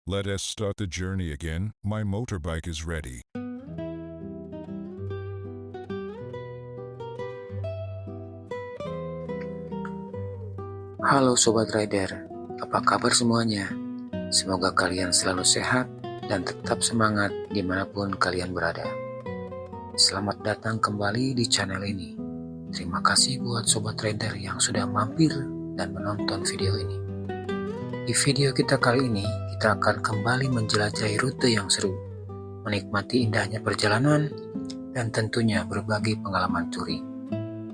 Let us start the journey again. My motorbike is ready. Halo Sobat Rider, apa kabar semuanya? Semoga kalian selalu sehat dan tetap semangat dimanapun kalian berada. Selamat datang kembali di channel ini. Terima kasih buat Sobat Rider yang sudah mampir dan menonton video ini. Di video kita kali ini, kita akan kembali menjelajahi rute yang seru, menikmati indahnya perjalanan, dan tentunya berbagi pengalaman touring.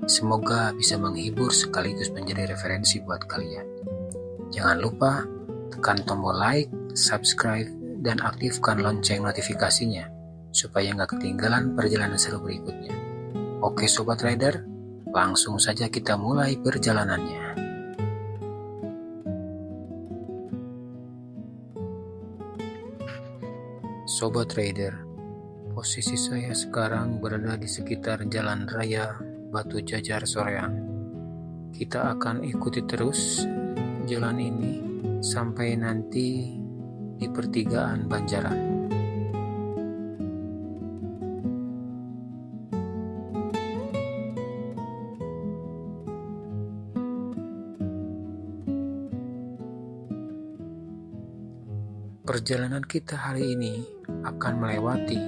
Semoga bisa menghibur sekaligus menjadi referensi buat kalian. Jangan lupa tekan tombol like, subscribe, dan aktifkan lonceng notifikasinya supaya nggak ketinggalan perjalanan seru berikutnya. Oke Sobat Rider, langsung saja kita mulai perjalanannya. Sobat Rider, posisi saya sekarang berada di sekitar Jalan Raya Batu Jajar Soreang. Kita akan ikuti terus jalan ini sampai nanti di pertigaan Banjaran. Perjalanan kita hari ini akan melewati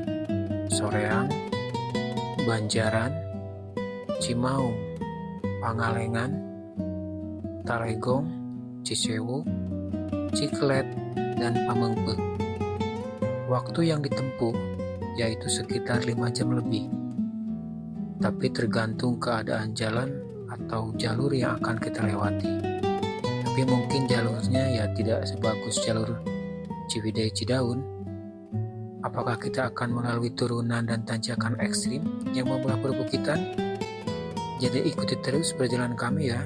Soreang, Banjaran, Cimaung, Pangalengan, Talegong, Cisewu, Ciklet, dan Pamengpeuk. Waktu yang ditempuh yaitu sekitar 5 jam lebih, tapi tergantung keadaan jalan atau jalur yang akan kita lewati. Tapi mungkin jalurnya ya tidak sebagus jalur Ciwidey Cidaun. Apakah kita akan melalui turunan dan tanjakan ekstrim yang membelah perbukitan? Jadi ikuti terus perjalanan kami ya.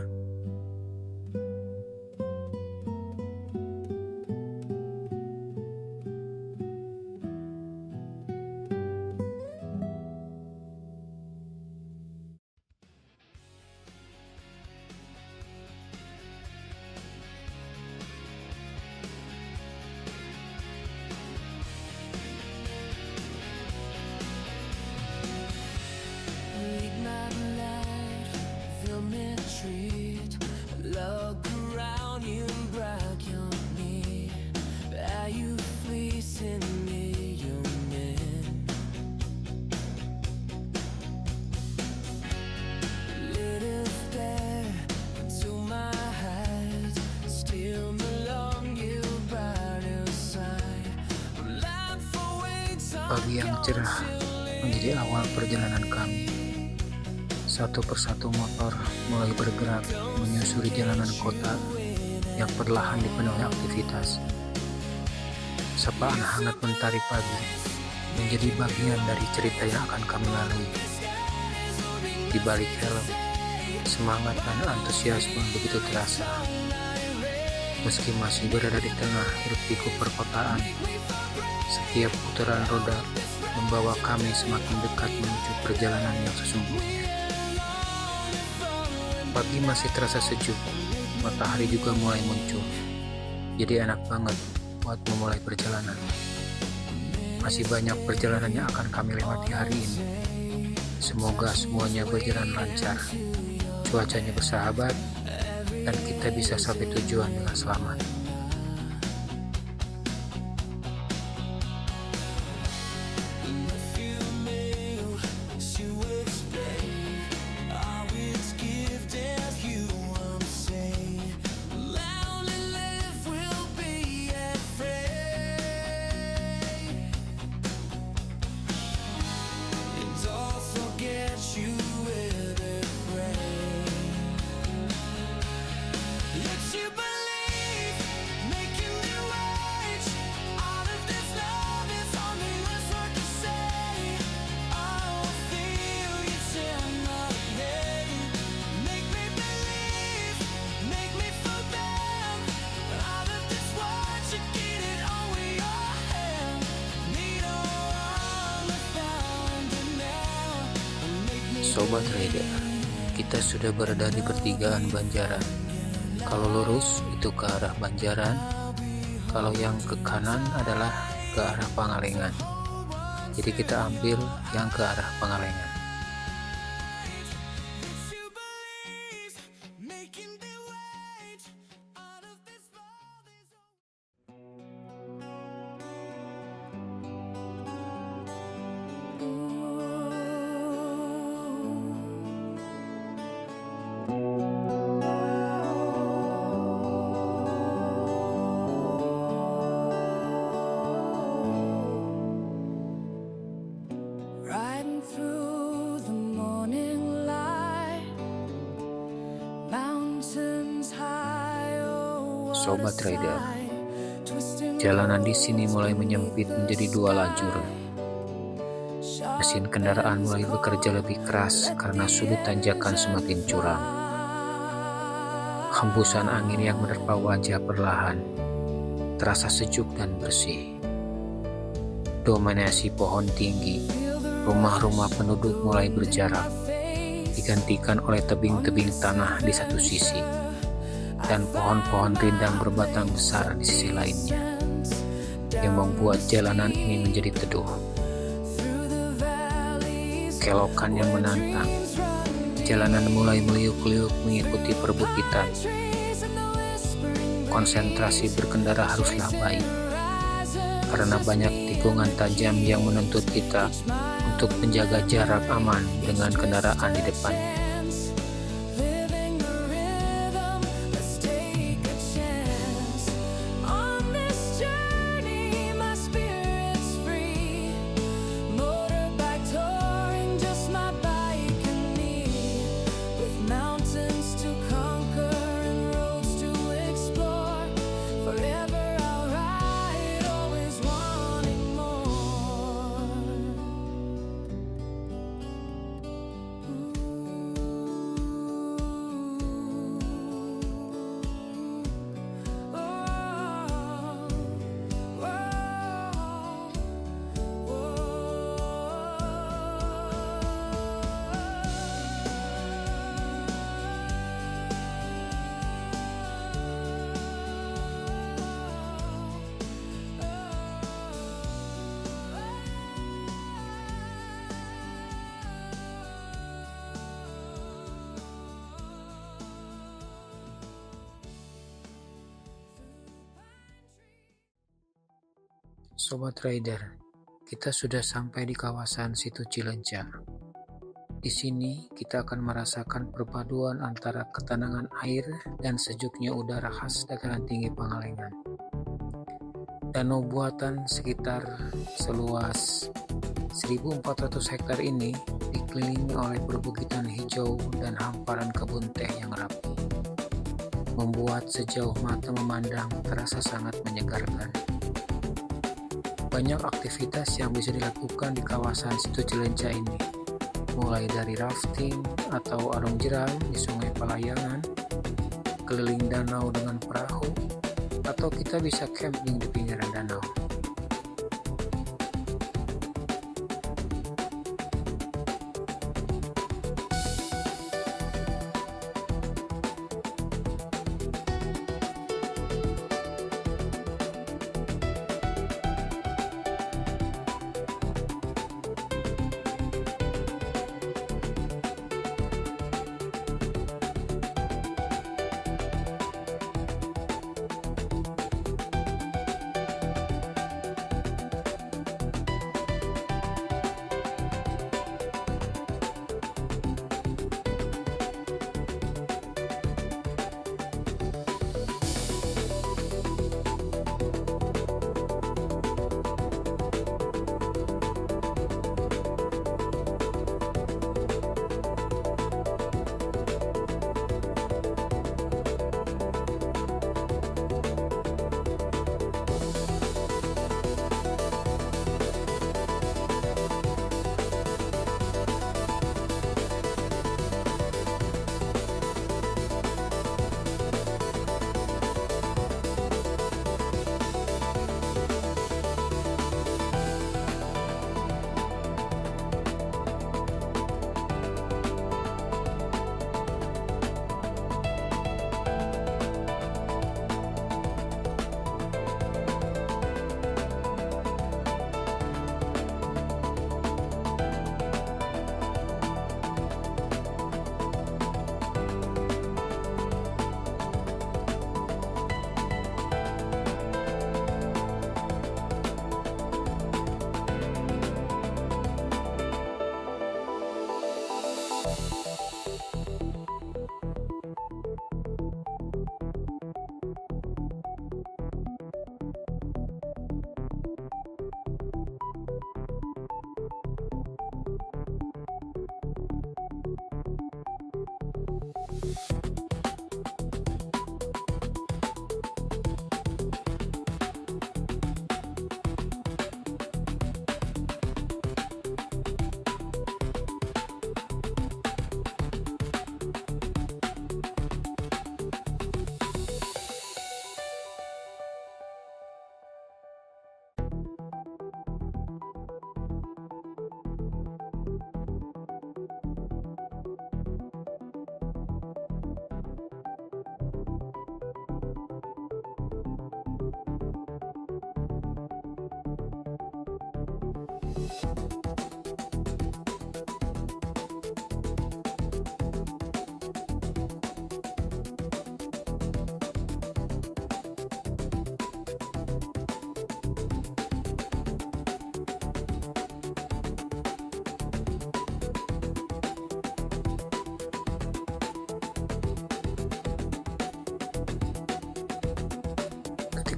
Look around you and brag on me. Are you fleecing me, your man? Little stare into my eyes, still belong you by your side. Pagi yang cerah menjadi awal perjalanan kami. Satu persatu motor mulai bergerak menyusuri jalanan kota yang perlahan dipenuhi aktivitas. Sapaan hangat mentari pagi menjadi bagian dari cerita yang akan kami lalui. Di balik helm, semangat dan antusiasme begitu terasa. Meski masih berada di tengah hiruk-pikuk perkotaan, setiap putaran roda membawa kami semakin dekat menuju perjalanan yang sesungguhnya. Pagi masih terasa sejuk, matahari juga mulai muncul, jadi enak banget buat memulai perjalanan. Masih banyak perjalanan yang akan kami lewati hari ini. Semoga semuanya berjalan lancar, cuacanya bersahabat, dan kita bisa sampai tujuan dengan selamat. Sobat Rider, kita sudah berada di pertigaan Banjaran. Kalau lurus itu ke arah Banjaran, kalau yang ke kanan adalah ke arah Pangalengan. Jadi kita ambil yang ke arah Pangalengan. Riding through the morning light, mountains high, oh, what a Sobat Rider, sight. Twisting jalanan di sini mulai menyempit menjadi 2 lajur. Mesin kendaraan mulai bekerja lebih keras karena sudut tanjakan semakin curam. Hembusan angin yang menerpa wajah perlahan terasa sejuk dan bersih. Dominasi pohon tinggi, rumah-rumah penduduk mulai berjarak, digantikan oleh tebing-tebing tanah di satu sisi, dan pohon-pohon rindang berbatang besar di sisi lainnya, yang membuat jalanan ini menjadi teduh. Kelokan yang menantang, jalanan mulai meliuk-liuk mengikuti perbukitan. Konsentrasi berkendara haruslah baik, karena banyak tikungan tajam yang menuntut kita untuk menjaga jarak aman dengan kendaraan di depan. living the rhythm, let's take a chance. On this journey, my spirit's free. Motorbike touring, just my bike and me. With mountains to conquer and roads to explore. Forever I'll ride, always wanting more. Sobat Rider, kita sudah sampai di kawasan Situ Cileunca. Di sini kita akan merasakan perpaduan antara ketenangan air dan sejuknya udara khas dataran tinggi Pangalengan. Danau buatan sekitar seluas 1.400 hektar ini dikelilingi oleh perbukitan hijau dan hamparan kebun teh yang rapi, membuat sejauh mata memandang terasa sangat menyegarkan. Banyak aktivitas yang bisa dilakukan di kawasan Situ Cileunca ini, mulai dari rafting atau arung jeram di Sungai Palayangan, keliling danau dengan perahu, atau kita bisa camping di pinggiran danau.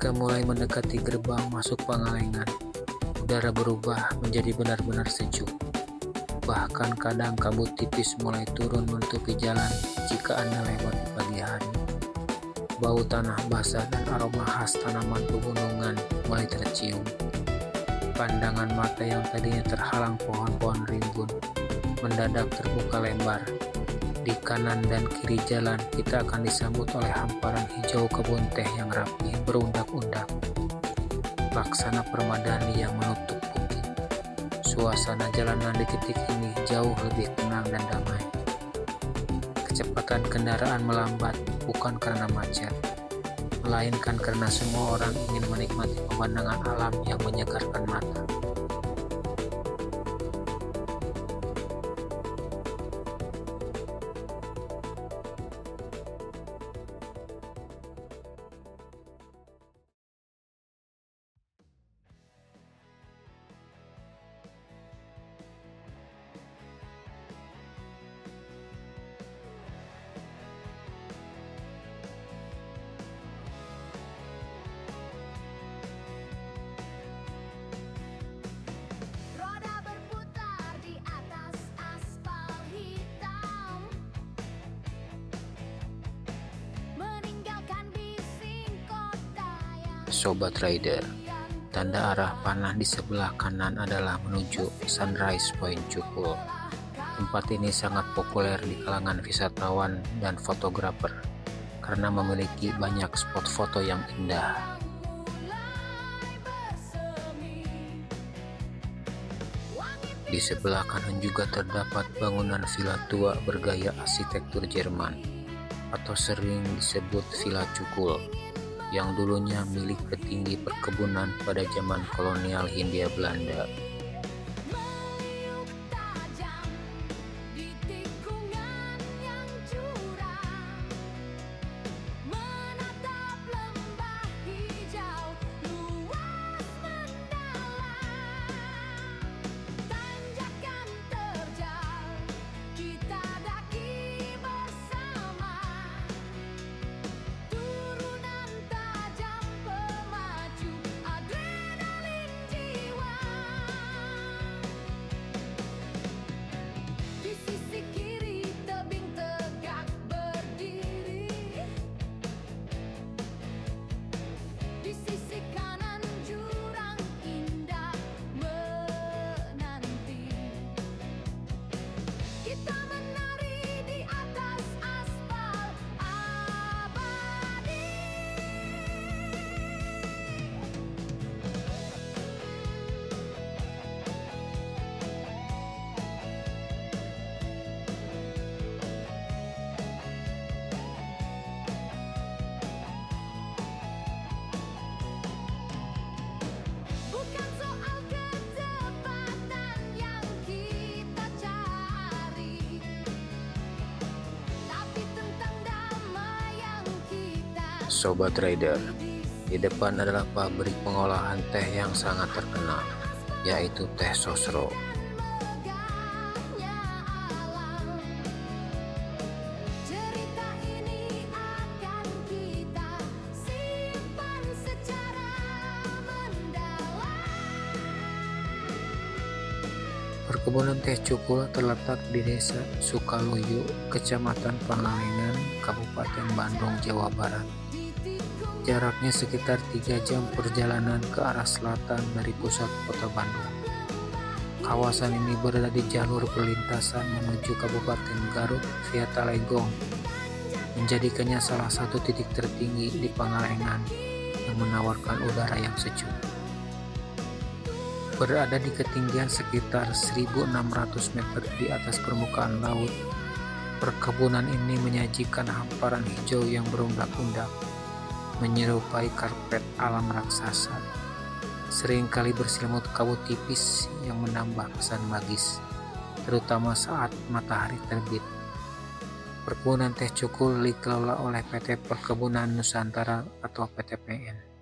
Ketika mulai mendekati gerbang masuk Pangalengan, udara berubah menjadi benar-benar sejuk. Bahkan kadang kabut tipis mulai turun menutupi jalan jika Anda lewat di pagi hari. Bau tanah basah dan aroma khas tanaman pegunungan mulai tercium. Pandangan mata yang tadinya terhalang pohon-pohon rimbun mendadak terbuka lebar. Di kanan dan kiri jalan kita akan disambut oleh hamparan hijau kebun teh yang rapi berundak-undak. Laksana permadani yang menutup bukit. Suasana jalanan di titik ini jauh lebih tenang dan damai. Kecepatan kendaraan melambat bukan karena macet, melainkan karena semua orang ingin menikmati pemandangan alam yang menyegarkan mata. Roda berputar di atas aspal hitam, meninggalkan bising kota yang Sobat Rider, tanda arah panah di sebelah kanan adalah menuju Sunrise Point Cukul. Tempat ini sangat populer di kalangan wisatawan dan fotografer karena memiliki banyak spot foto yang indah. Di sebelah kanan juga terdapat bangunan villa tua bergaya arsitektur Jerman atau sering disebut Villa Cukul yang dulunya milik petinggi perkebunan pada zaman kolonial Hindia Belanda. meniup tajam di tikungan yang curam, menatap lembah hijau luas mendalam. Tanjakan terjal kita daki bersama, turunan tajam pemacu adrenalin jiwa. Di sisi kiri tebing tegak berdiri, di sisi kanan jurang indah menanti. Kita menari di atas aspal abadi. Bukan soal kecepatan yang kita cari, tapi tentang damai yang kita Sobat Rider, di depan adalah pabrik pengolahan teh yang sangat terkenal, yaitu Teh Sosro. megahnya alam. Cerita ini akan kita simpan secara mendalam. Perkebunan teh Cukul terletak di Desa Sukaluyu, Kecamatan Pangalengan, Kabupaten Bandung, Jawa Barat. Jaraknya sekitar 3 jam perjalanan ke arah selatan dari pusat kota Bandung. Kawasan ini berada di jalur perlintasan menuju Kabupaten Garut via Talegong, menjadikannya salah satu titik tertinggi di Pangalengan yang menawarkan udara yang sejuk. Berada di ketinggian sekitar 1.600 meter di atas permukaan laut, perkebunan ini menyajikan hamparan hijau yang berundak-undak, menyerupai karpet alam raksasa. Seringkali berselimut kabut tipis yang menambah kesan magis, terutama saat matahari terbit. Perkebunan teh Cukul dikelola oleh PT Perkebunan Nusantara atau PTPN.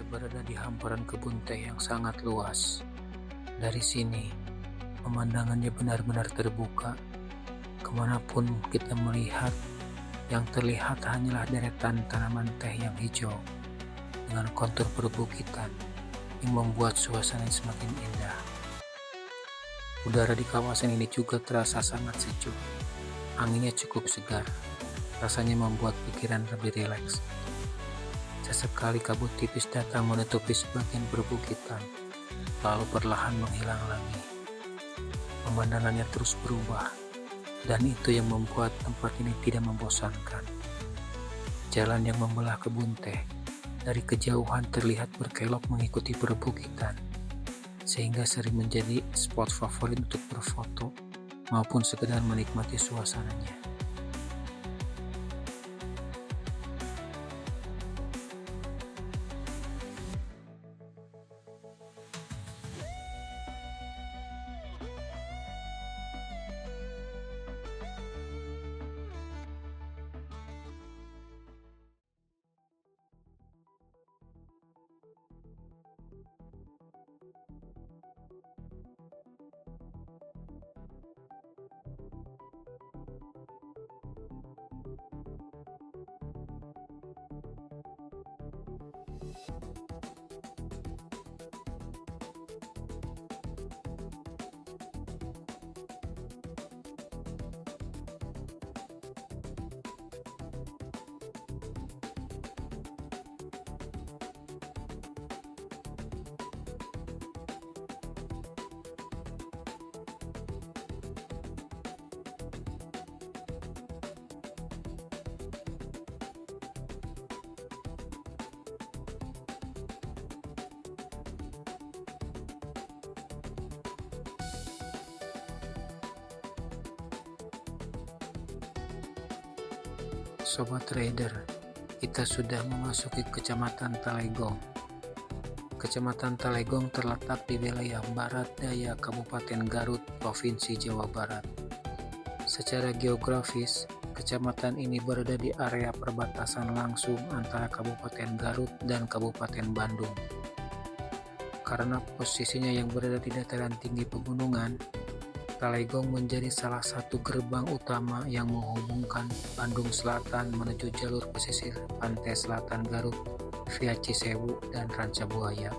berada di hamparan kebun teh yang sangat luas. Dari sini, pemandangannya benar-benar terbuka. Kemanapun kita melihat, yang terlihat hanyalah deretan tanaman teh yang hijau dengan kontur perbukitan yang membuat suasana semakin indah. Udara di kawasan ini juga terasa sangat sejuk. Anginnya cukup segar. Rasanya membuat pikiran lebih rileks. Sesekali kabut tipis datang menutupi sebagian perbukitan, lalu perlahan menghilang lagi. Pemandangannya terus berubah, dan itu yang membuat tempat ini tidak membosankan. Jalan yang membelah kebun teh dari kejauhan terlihat berkelok mengikuti perbukitan, sehingga sering menjadi spot favorit untuk berfoto maupun sekedar menikmati suasananya. Sobat Trader, kita sudah memasuki Kecamatan Talegong. Kecamatan Talegong terletak di wilayah Barat Daya Kabupaten Garut, Provinsi Jawa Barat. Secara geografis, kecamatan ini berada di area perbatasan langsung antara Kabupaten Garut dan Kabupaten Bandung. Karena posisinya yang berada di dataran tinggi pegunungan, Talegong menjadi salah satu gerbang utama yang menghubungkan Bandung Selatan menuju jalur pesisir pantai selatan Garut via Cisewu dan Rancabuaya.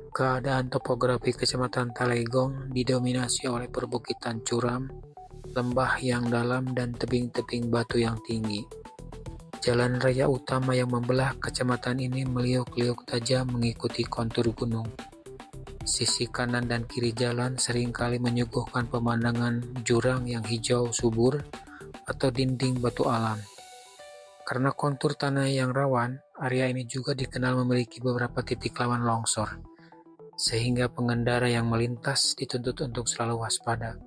Keadaan topografi Kecamatan Talegong didominasi oleh perbukitan curam, lembah yang dalam, dan tebing-tebing batu yang tinggi. Jalan raya utama yang membelah kecamatan ini meliuk-liuk tajam mengikuti kontur gunung. Sisi kanan dan kiri jalan seringkali menyuguhkan pemandangan jurang yang hijau subur atau dinding batu alam. Karena kontur tanah yang rawan, area ini juga dikenal memiliki beberapa titik rawan longsor, sehingga pengendara yang melintas dituntut untuk selalu waspada.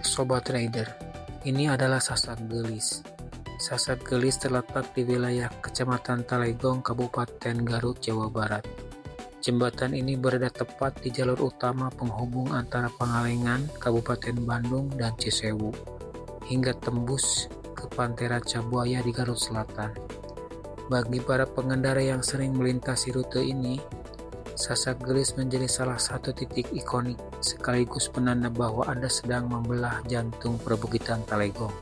Sobat Rider, ini adalah Sasak Gelis. Sasak Gelis terletak di wilayah Kecamatan Talegong, Kabupaten Garut, Jawa Barat. Jembatan ini berada tepat di jalur utama penghubung antara Pangalengan, Kabupaten Bandung, dan Cisewu, hingga tembus ke Pantai Racabuaya di Garut Selatan. Bagi para pengendara yang sering melintasi rute ini, Sasak Gelis menjadi salah satu titik ikonik sekaligus penanda bahwa Anda sedang membelah jantung perbukitan Talegong.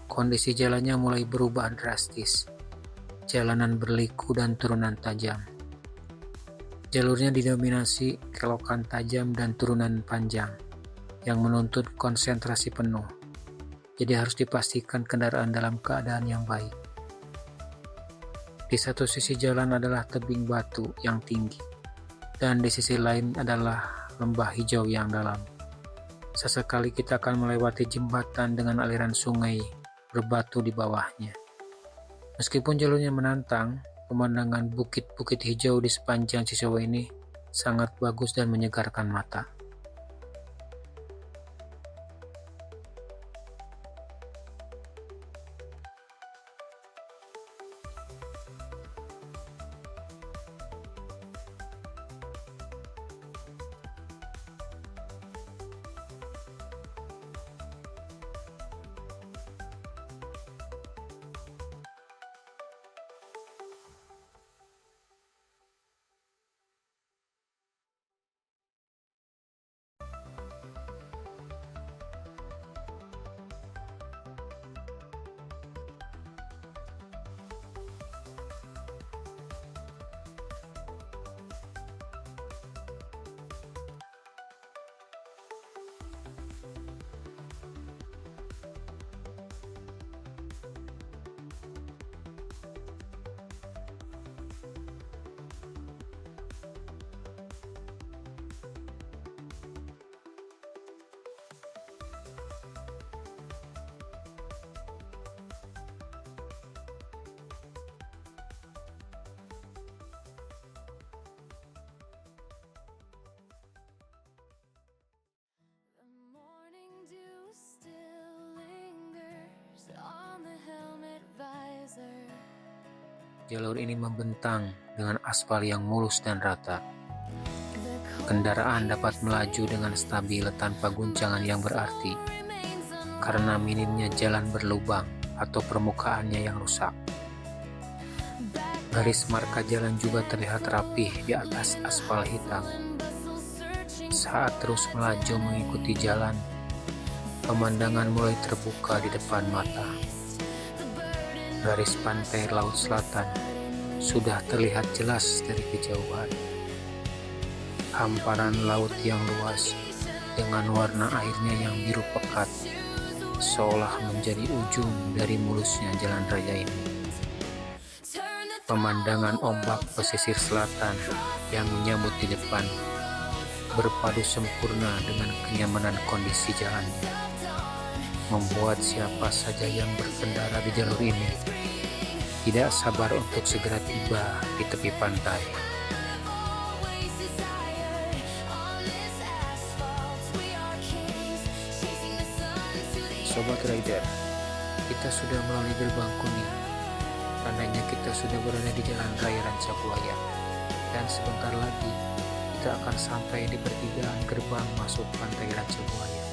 Kondisi jalannya mulai berubah drastis. Jalanan berliku dan turunan tajam. Jalurnya didominasi kelokan tajam dan turunan panjang yang menuntut konsentrasi penuh. Jadi harus dipastikan kendaraan dalam keadaan yang baik. Di satu sisi jalan adalah tebing batu yang tinggi, dan di sisi lain adalah lembah hijau yang dalam. Sesekali kita akan melewati jembatan dengan aliran sungai berbatu di bawahnya. Meskipun jalurnya menantang, pemandangan bukit-bukit hijau di sepanjang Cisewu ini sangat bagus dan menyegarkan mata. The morning dew still lingers on the helmet visor. Jalur ini membentang dengan aspal yang mulus dan rata. The Kendaraan dapat melaju dengan stabil tanpa guncangan yang berarti karena minimnya jalan berlubang atau permukaannya yang rusak. Garis marka jalan juga terlihat rapih di atas aspal hitam. Saat terus melaju mengikuti jalan, pemandangan mulai terbuka di depan mata. Garis pantai Laut Selatan sudah terlihat jelas dari kejauhan. Hamparan laut yang luas dengan warna airnya yang biru pekat seolah menjadi ujung dari mulusnya jalan raya ini. Pemandangan ombak pesisir selatan yang menyambut di depan berpadu sempurna dengan kenyamanan kondisi jalannya, membuat siapa saja yang berkendara di jalur ini tidak sabar untuk segera tiba di tepi pantai. always desire on this asphalt. We are kings, chasing the sun to the Sobat Rider, kita sudah melalui gerbang kuning. Tandanya kita sudah berada di Jalan Raya Rancabuaya, dan sebentar lagi kita akan sampai di pertigaan gerbang masuk Pantai Rancabuaya.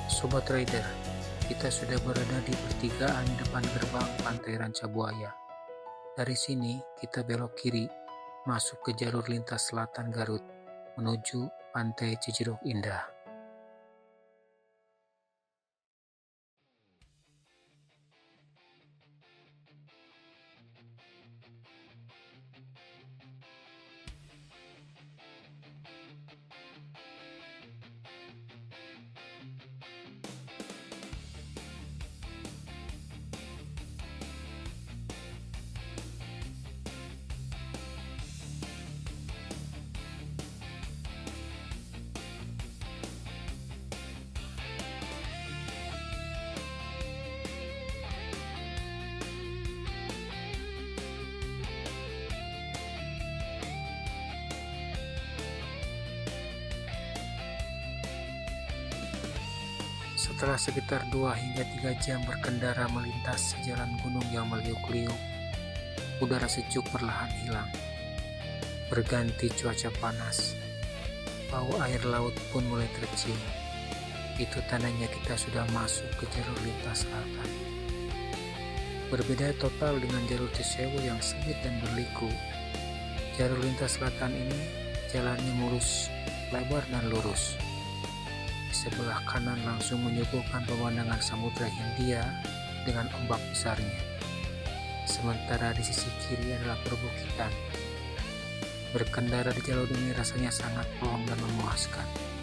Sobat Rider, kita sudah berada di pertigaan depan gerbang Pantai Rancabuaya. Dari sini kita belok kiri masuk ke jalur lintas selatan Garut menuju Pantai Cijeruk Indah. Setelah sekitar 2 hingga 3 jam berkendara melintasi jalan gunung yang meliuk-liuk, udara sejuk perlahan hilang. Berganti cuaca panas, bau air laut pun mulai tercium. Itu tandanya kita sudah masuk ke jalur lintas selatan. Berbeda total dengan jalur Cisewu yang sempit dan berliku. Jalur lintas selatan ini jalannya mulus, lebar dan lurus. Di sebelah kanan langsung menyuguhkan pemandangan Samudra Hindia dengan ombak besarnya. Sementara di sisi kiri adalah perbukitan. Berkendara di jalur ini rasanya sangat plong dan memuaskan.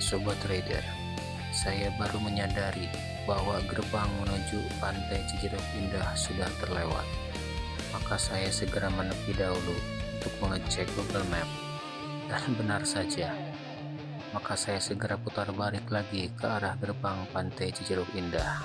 Sobat Trader, saya baru menyadari bahwa gerbang menuju Pantai Cijeruk Indah sudah terlewat. Maka saya segera menepi dahulu untuk mengecek Google Map. Dan benar saja, maka saya segera putar balik lagi ke arah gerbang Pantai Cijeruk Indah.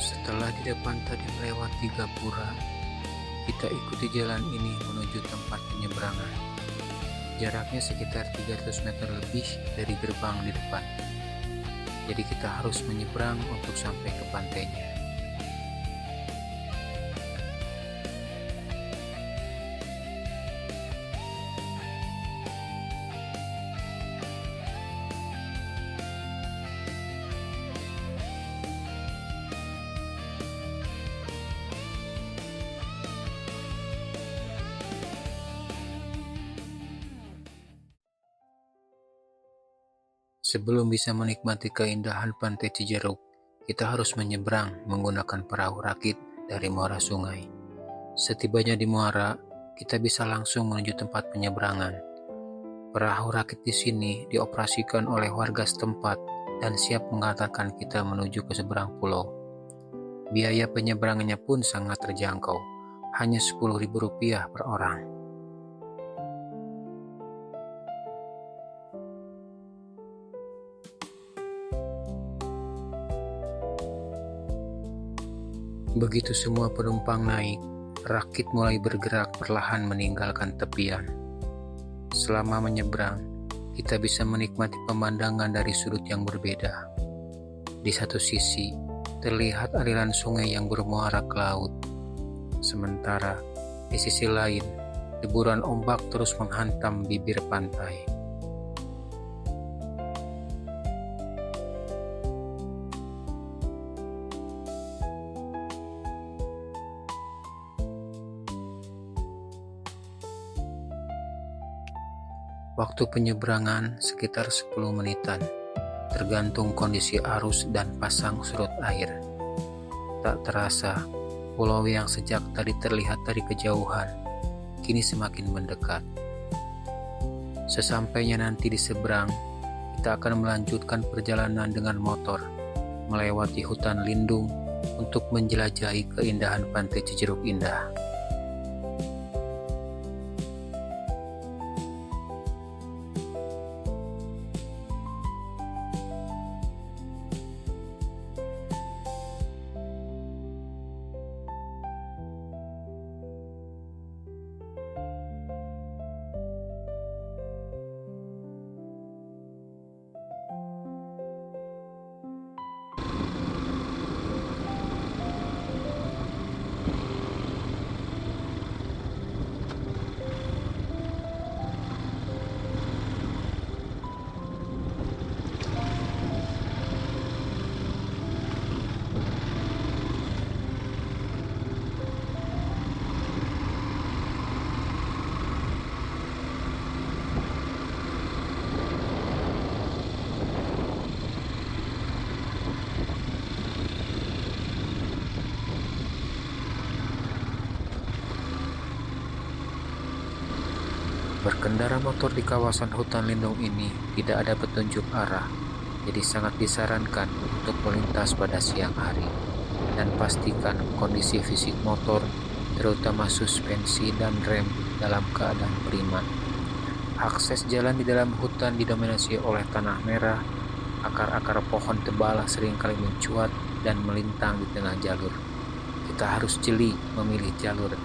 Setelah di depan tadi melewati gapura, kita ikuti jalan ini menuju tempat penyeberangan. Jaraknya sekitar 300 meter lebih dari gerbang di depan. Jadi kita harus menyeberang untuk sampai ke pantainya. Sebelum bisa menikmati keindahan Pantai Cijeruk, kita harus menyeberang menggunakan perahu rakit dari muara sungai. Setibanya di muara, kita bisa langsung menuju tempat penyeberangan. Perahu rakit di sini dioperasikan oleh warga setempat dan siap mengantarkan kita menuju ke seberang pulau. Biaya penyeberangannya pun sangat terjangkau, hanya Rp10.000 per orang. Begitu semua penumpang naik, rakit mulai bergerak perlahan meninggalkan tepian. Selama menyeberang, kita bisa menikmati pemandangan dari sudut yang berbeda. Di satu sisi, terlihat aliran sungai yang bermuara ke laut. Sementara, di sisi lain, deburan ombak terus menghantam bibir pantai. Waktu penyeberangan sekitar 10 menitan, tergantung kondisi arus dan pasang surut air. Tak terasa, pulau yang sejak tadi terlihat dari kejauhan, kini semakin mendekat. Sesampainya nanti di seberang, kita akan melanjutkan perjalanan dengan motor, melewati hutan lindung untuk menjelajahi keindahan Pantai Cijeruk Indah. Berkendara motor di kawasan hutan lindung ini tidak ada petunjuk arah, jadi sangat disarankan untuk melintas pada siang hari. Dan pastikan kondisi fisik motor, terutama suspensi dan rem, dalam keadaan prima. Akses jalan di dalam hutan didominasi oleh tanah merah, akar-akar pohon tebal seringkali mencuat dan melintang di tengah jalur. Kita harus jeli memilih jalur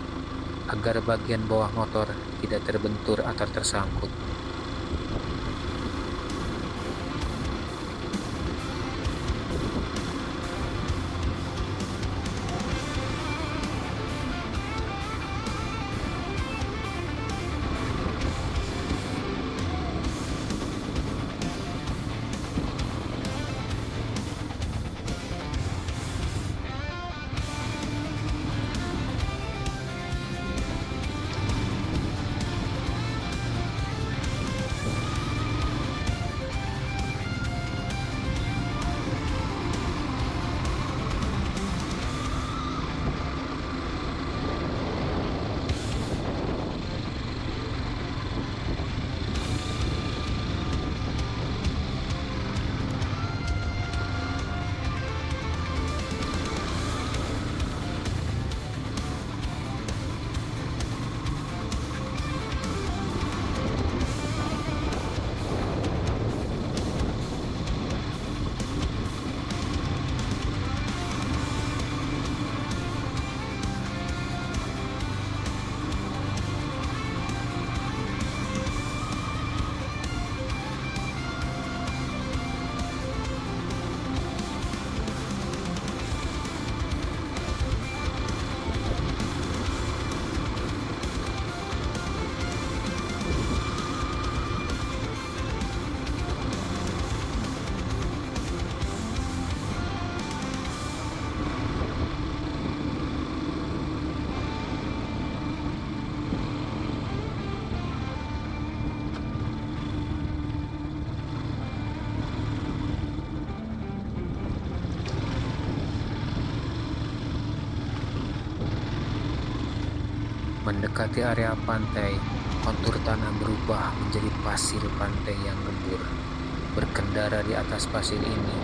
agar bagian bawah motor tidak terbentur atau tersangkut. Mendekati area pantai, kontur tanah berubah menjadi pasir pantai yang gembur. Berkendara di atas pasir ini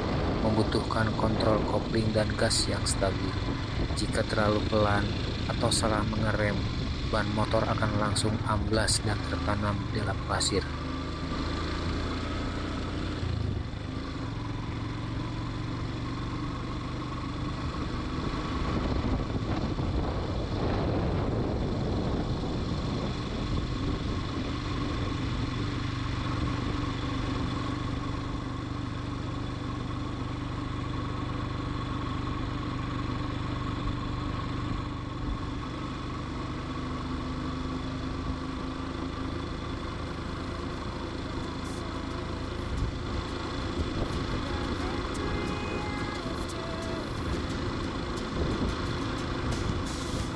membutuhkan kontrol kopling dan gas yang stabil. Jika terlalu pelan atau salah mengerem, ban motor akan langsung amblas dan tertanam di dalam pasir.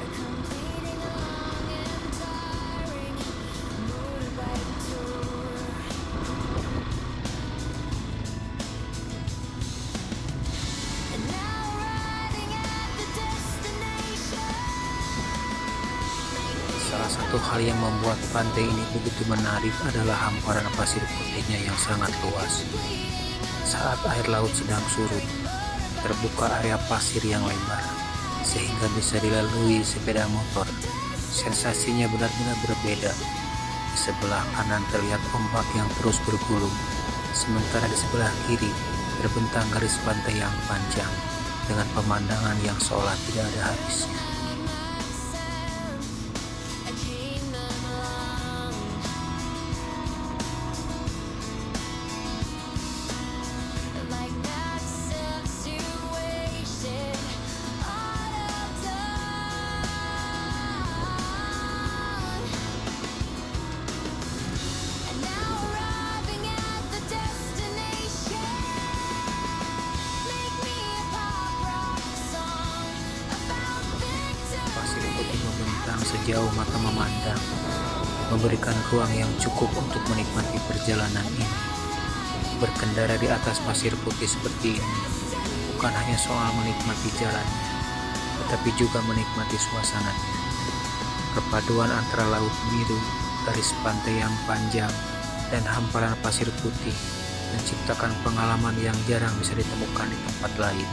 Completing a long and tiring motorbike tour. And now arriving at the destination. Salah satu hal yang membuat pantai ini begitu menarik adalah hamparan pasir putihnya yang sangat luas. Saat air laut sedang surut, terbuka area pasir yang lebar, sehingga bisa dilalui sepeda motor. Sensasinya benar-benar berbeda. Di sebelah kanan terlihat ombak yang terus bergulung, sementara di sebelah kiri terbentang garis pantai yang panjang dengan pemandangan yang seolah tidak ada habisnya. I came along. Like that situation all of done. And now arriving at the destination. Make me a pop rock song about victory. Pasir putih membentang sejauh mata memandang, memberikan ruang yang cukup untuk menikmati perjalanan ini. Berkendara di atas pasir putih seperti ini bukan hanya soal menikmati jalannya, tetapi juga menikmati suasananya. Perpaduan antara laut biru, garis pantai yang panjang dan hamparan pasir putih menciptakan pengalaman yang jarang bisa ditemukan di tempat lain.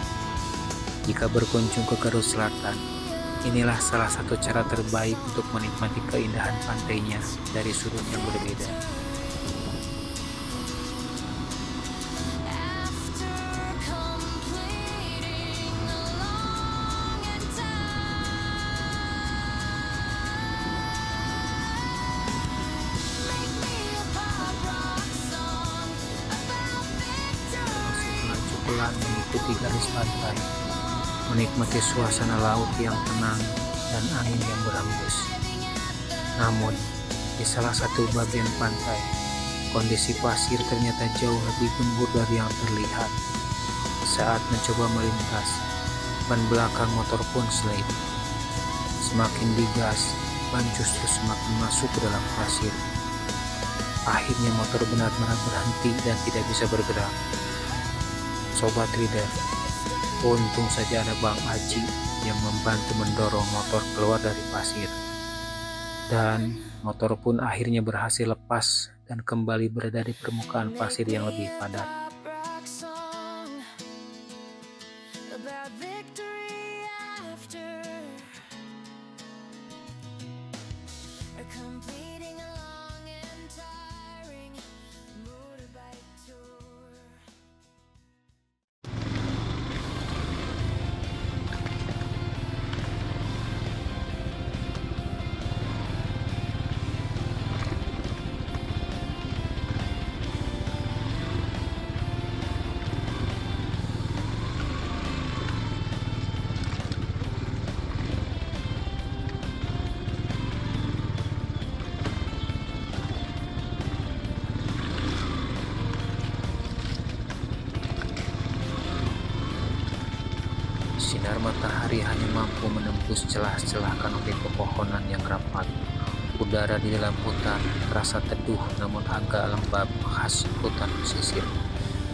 Jika berkunjung ke Garut Selatan, inilah salah satu cara terbaik untuk menikmati keindahan pantainya dari sudut yang berbeda. Pelan mengikuti garis pantai, menikmati suasana laut yang tenang dan angin yang berhembus. Namun, di salah satu bagian pantai, kondisi pasir ternyata jauh lebih gembur dari yang terlihat. Saat mencoba melintas, ban belakang motor pun selip. Semakin digas, ban justru semakin masuk ke dalam pasir. Akhirnya motor benar-benar berhenti dan tidak bisa bergerak. Sobat Reader, untung saja ada Bang Aji yang membantu mendorong motor keluar dari pasir. Dan motor pun akhirnya berhasil lepas dan kembali berada di permukaan pasir yang lebih padat. Rock song about victory after completing a long and tiring motorbike tour. Sinar matahari hanya mampu menembus celah-celah kanopi pepohonan yang rapat. Udara di dalam hutan terasa teduh namun agak lembab khas hutan pesisir.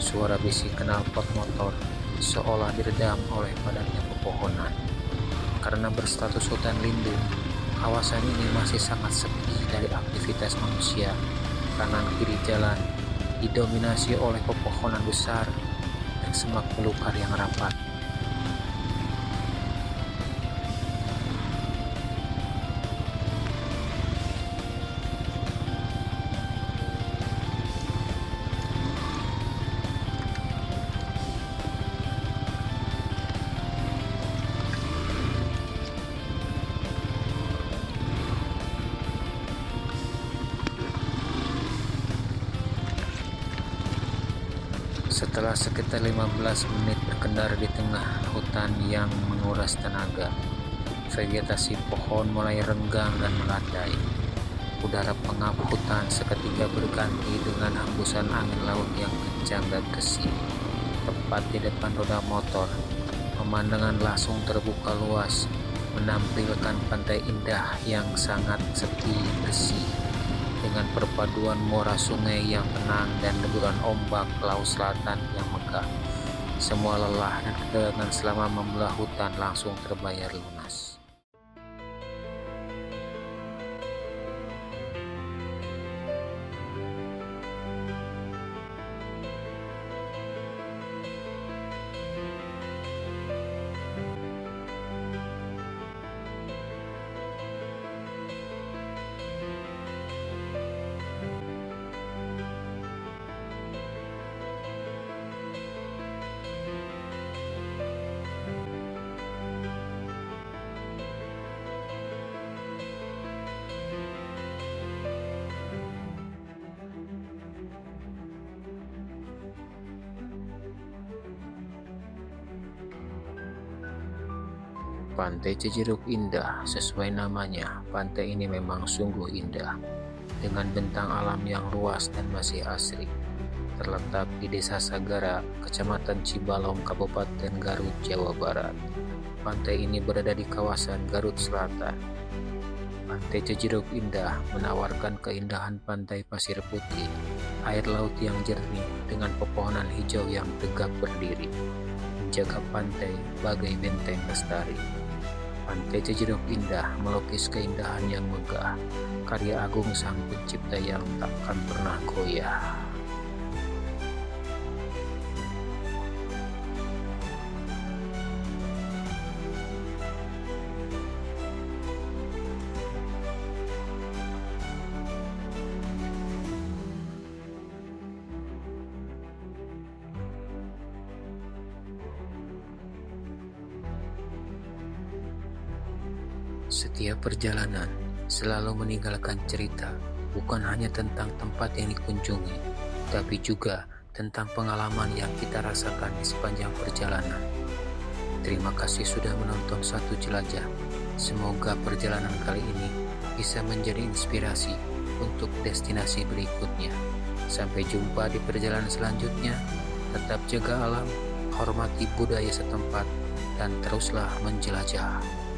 Suara bisik knalpot motor seolah diredam oleh padatnya pepohonan. Karena berstatus hutan lindung, kawasan ini masih sangat sepi dari aktivitas manusia. Kanan kiri jalan didominasi oleh pepohonan besar dan semak belukar yang rapat. Setelah sekitar 15 menit berkendara di tengah hutan yang menguras tenaga, vegetasi pohon mulai renggang dan melandai. Udara pengap hutan seketika berganti dengan hembusan angin laut yang kencang dan bersih. Tepat di depan roda motor, pemandangan langsung terbuka luas, menampilkan pantai indah yang sangat sepi bersih. Dengan perpaduan muara sungai yang tenang dan deburan ombak laut selatan yang megah, semua lelah dan ketegangan selama membelah hutan langsung terbayar lunas. Pantai Cijeruk indah, sesuai namanya, pantai ini memang sungguh indah. Dengan bentang alam yang luas dan masih asri. Terletak di Desa Sagara, Kecamatan Cibalong, Kabupaten Garut, Jawa Barat. Pantai ini berada di kawasan Garut Selatan. Pantai Cijeruk indah menawarkan keindahan pantai pasir putih, air laut yang jernih dengan pepohonan hijau yang tegak berdiri, menjaga pantai bagai benteng lestari. Pantai Cijedug indah melukis keindahan yang megah, karya agung sang pencipta yang takkan pernah goyah. Setiap perjalanan selalu meninggalkan cerita, bukan hanya tentang tempat yang dikunjungi, tapi juga tentang pengalaman yang kita rasakan di sepanjang perjalanan. Terima kasih sudah menonton Satu Jelajah. Semoga perjalanan kali ini bisa menjadi inspirasi untuk destinasi berikutnya. Sampai jumpa di perjalanan selanjutnya. Tetap jaga alam, hormati budaya setempat, dan teruslah menjelajah.